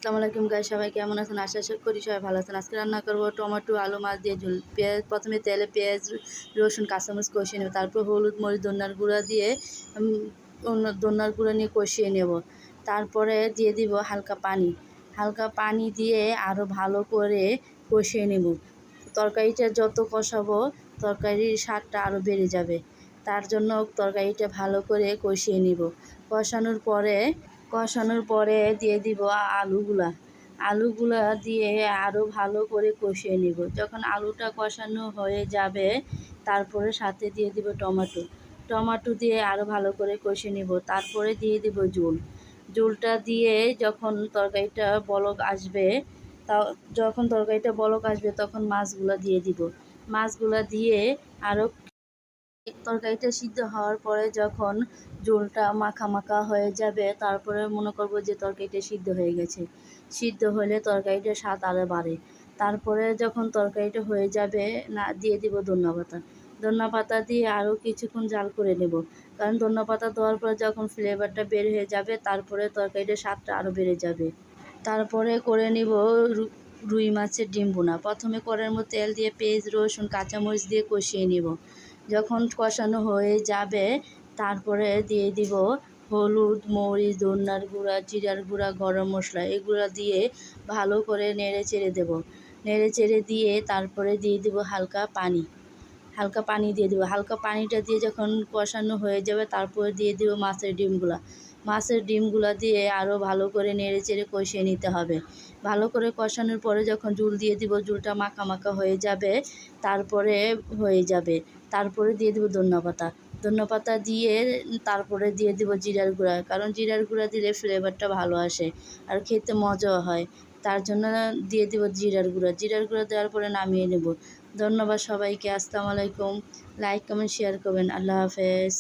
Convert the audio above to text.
আসসালামু আলাইকুম গাইস, সবাই কেমন আছেন? আশা করি সবাই ভালো আছেন। আজকে রান্না করবো টমেটো আলু মাছ দিয়ে ঝোল। প্রথমে তেলে পেঁয়াজ রসুন কাঁচামরিচ কষিয়ে নেব, তারপর হলুদ মরিচ ধনিয়ার গুঁড়া দিয়ে ধনিয়ার গুঁড়া নিয়ে কষিয়ে নেব। তারপরে দিয়ে দিব হালকা পানি দিয়ে আরও ভালো করে কষিয়ে নেব। তরকারিটা যত কষাবো তরকারির স্বাদটা আরও বেড়ে যাবে। তার জন্য তরকারিটা ভালো করে কষিয়ে নেব। কষানোর পরে দিয়ে দিব আলুগুলা দিয়ে আরও ভালো করে কষিয়ে নেব। যখন আলুটা কষানো হয়ে যাবে তারপরে সাথে দিয়ে দিব টমেটো দিয়ে আরও ভালো করে কষিয়ে নেব। তারপরে দিয়ে দিব ঝোলটা দিয়ে যখন তরকারিটা বলক আসবে তখন মাছগুলা দিয়ে আরও তরকারিটা সিদ্ধ হওয়ার পরে যখন ঝোলটা মাখা মাখা হয়ে যাবে তারপরে মনে করব যে তরকারিটা সিদ্ধ হয়ে গেছে। সিদ্ধ হলে তরকারিটার স্বাদ আরও বাড়ে। তারপরে যখন তরকারিটা হয়ে যাবে দিয়ে দিব ধনিয়া পাতা দিয়ে আরও কিছুক্ষণ জাল করে নেব। কারণ ধনিয়া পাতা দেওয়ার পরে যখন ফ্লেভারটা বের হয়ে যাবে তারপরে তরকারিটার স্বাদটা আরও বেড়ে যাবে। তারপরে করে নিব রুই মাছের ডিম ভুনা। প্রথমে কড়াইয়ের মধ্যে তেল দিয়ে পেঁয়াজ রসুন কাঁচামরিচ দিয়ে কষিয়ে নিব। যখন কষানো হয়ে যাবে তারপরে দিয়ে দিব হলুদ মরিচ ধনিয়ার গুঁড়া জিরার গুঁড়া গরম মশলা, এগুলো দিয়ে ভালো করে নেড়ে চেড়ে দিয়ে তারপরে দিয়ে দিব হালকা পানি দিয়ে দেবো। হালকা পানিটা দিয়ে যখন কষানো হয়ে যাবে তারপরে দিয়ে দেবো মাছের ডিমগুলা দিয়ে আরও ভালো করে নেড়েচেড়ে কষিয়ে নিতে হবে। ভালো করে কষানোর পরে যখন ঝোল দিয়ে দিব, ঝোলটা মাখা মাখা হয়ে যাবে তারপরে দিয়ে দেবো ধনিয়া পাতা দিয়ে তারপরে দিয়ে দেবো জিরার গুঁড়া, কারণ জিরার গুঁড়া দিলে ফ্লেভারটা ভালো আসে আর খেতে মজাও হয়। তার জন্য দিয়ে দেবো জিরার গুঁড়া দেওয়ার পরে নামিয়ে নেব। ধন্যবাদ সবাইকে। আসসালামু আলাইকুম। লাইক কমেন্ট শেয়ার করবেন। আল্লাহ হাফেজ।